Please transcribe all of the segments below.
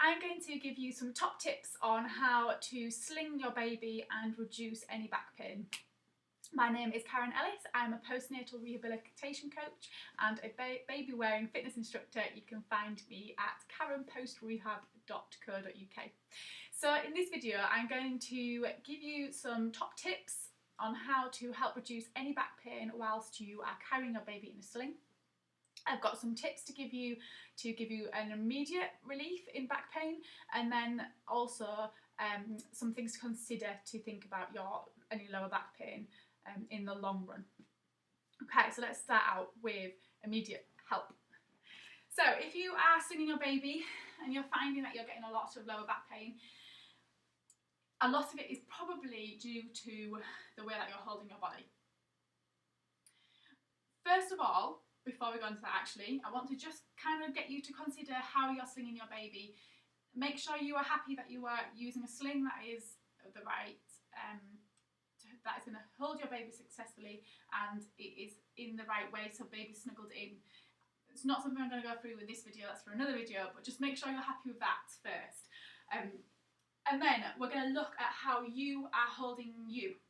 I'm going to give you some top tips on how to sling your baby and reduce any back pain. My name is Karen Ellis. I'm a postnatal rehabilitation coach and a baby wearing fitness instructor. You can find me at karenpostrehab.co.uk. So in this video I'm going to give you some top tips on how to help reduce any back pain whilst you are carrying your baby in a sling. I've got some tips to give you an immediate relief in back pain, and then also some things to consider to think about any lower back pain in the long run. Okay, so let's start out with immediate help. So if you are slinging your baby and you're finding that you're getting a lot of lower back pain, a lot of it is probably due to the way that you're holding your body. First of all, before we go into that actually, I want to just kind of get you to consider how you're slinging your baby. Make sure you are happy that you are using a sling that is the right, that is going to hold your baby successfully and it is in the right way, so baby's snuggled in. It's not something I'm going to go through with this video, that's for another video, but just make sure you're happy with that first. And then we're going to look at how you are holding you.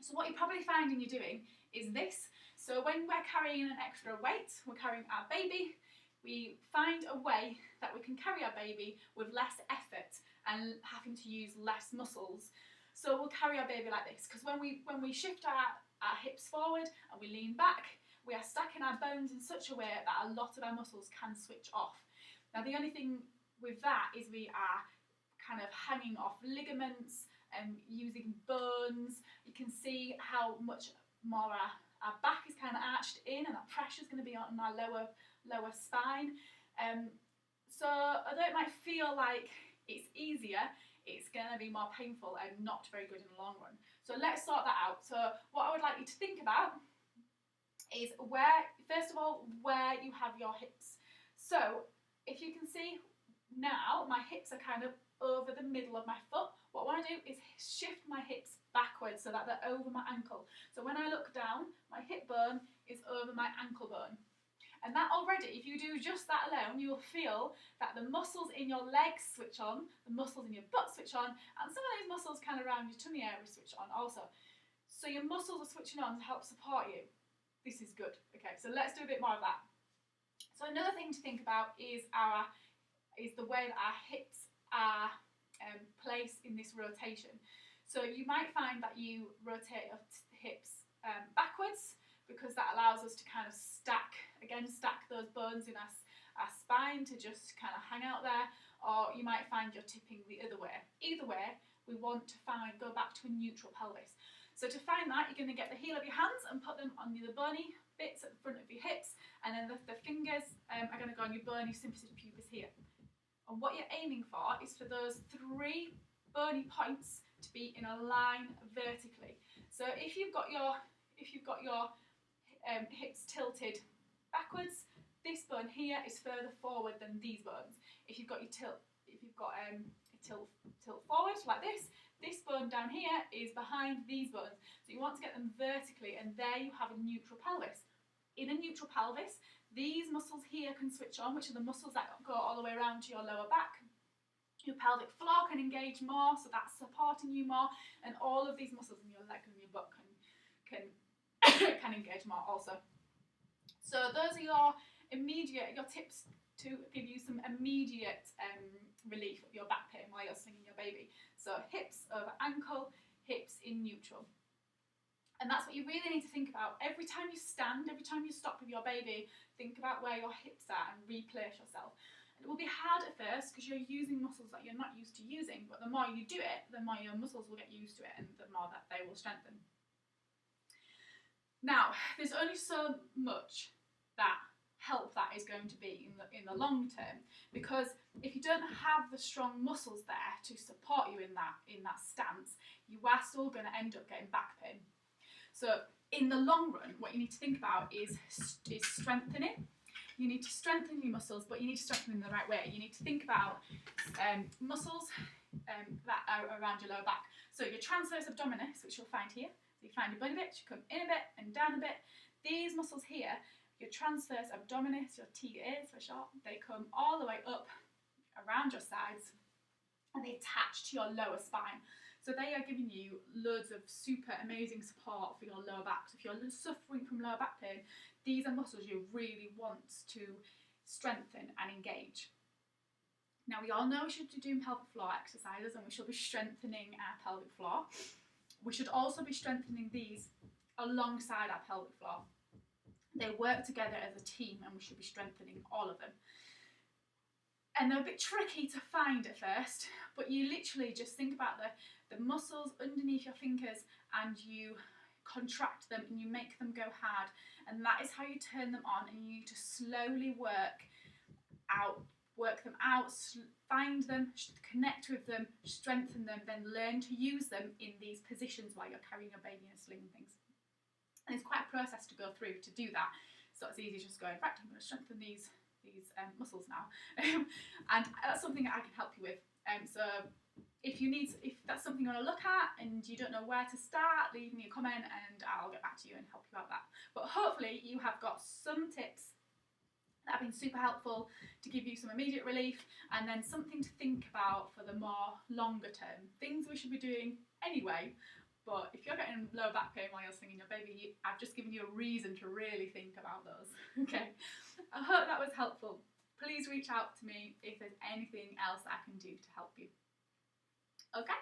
So what you're probably finding you're doing is this. So when we're carrying an extra weight, we're carrying our baby, we find a way that we can carry our baby with less effort and having to use less muscles. So we'll carry our baby like this, because when we shift our hips forward and we lean back, we are stacking our bones in such a way that a lot of our muscles can switch off. Now the only thing with that is we are kind of hanging off ligaments and using bones. You can see how much more our back is kind of arched in, and that pressure is going to be on our lower spine. So although it might feel like it's easier, it's going to be more painful and not very good in the long run. So let's sort that out. So what I would like you to think about is first of all, where you have your hips. So if you can see now, my hips are kind of over the middle of my foot. What I want to do is shift my hips backwards so that they're over my ankle. So when I look down, my hip bone is over my ankle bone. And that already, if you do just that alone, you will feel that the muscles in your legs switch on, the muscles in your butt switch on, and some of those muscles kind of around your tummy area switch on also. So your muscles are switching on to help support you. This is good. Okay, so let's do a bit more of that. So another thing to think about is the way that our hips are placed in this rotation. So you might find that you rotate your hips backwards, because that allows us to kind of stack those bones in our spine to just kind of hang out there, or you might find you're tipping the other way. Either way, we want to go back to a neutral pelvis. So to find that, you're going to get the heel of your hands and put them on the bony bits at the front of your hips, and then the fingers are going to go on your bony symphysis pubis here. And what you're aiming for is for those 3 bony points to be in a line vertically. So if you've got your hips tilted backwards, this bone here is further forward than these bones. If you've got a tilt forward like this bone down here is behind these bones. So you want to get them vertically, and there you have a neutral pelvis. In a neutral pelvis, these muscles here can switch on, which are the muscles that go all the way around to your lower back. Your pelvic floor can engage more, so that's supporting you more, and all of these muscles in your leg and your butt can engage more also. So those are your tips to give you some immediate relief of your back pain while you're slinging your baby. So hips over ankle, hips in neutral. And that's what you really need to think about. Every time you stand, every time you stop with your baby, think about where your hips are and replace yourself. And it will be hard at first because you're using muscles that you're not used to using, but the more you do it, the more your muscles will get used to it and the more that they will strengthen. Now, there's only so much help that is going to be in the long term, because if you don't have the strong muscles there to support you in that stance, you are still going to end up getting back pain. So in the long run, what you need to think about is strengthening. You need to strengthen your muscles, but you need to strengthen them in the right way. You need to think about muscles that are around your lower back. So your transverse abdominis, which you'll find here. So you find your belly bit, you come in a bit and down a bit. These muscles here, your transverse abdominis, your TAs for short, they come all the way up around your sides, and they attach to your lower spine. So they are giving you loads of super amazing support for your lower back. So if you're suffering from lower back pain, these are muscles you really want to strengthen and engage. Now, we all know we should be doing pelvic floor exercises, and we should be strengthening our pelvic floor. We should also be strengthening these alongside our pelvic floor. They work together as a team, and we should be strengthening all of them. And they're a bit tricky to find at first, but you literally just think about the muscles underneath your fingers, and you contract them and you make them go hard, and that is how you turn them on. And you need to slowly work them out, find them, connect with them, strengthen them, then learn to use them in these positions while you're carrying your baby in a sling and things. And it's quite a process to go through to do that. So it's easy just going, right, I'm going to strengthen these muscles now. And that's something that I can help you with. So if that's something you want to look at and you don't know where to start, leave me a comment and I'll get back to you and help you out with that. But hopefully you have got some tips that have been super helpful to give you some immediate relief, and then something to think about for the more longer term. Things we should be doing anyway, but if you're getting lower back pain while you're slinging your baby, I've just given you a reason to really think about those. Okay, I hope that was helpful. Please reach out to me if there's anything else I can do to help you. Okay.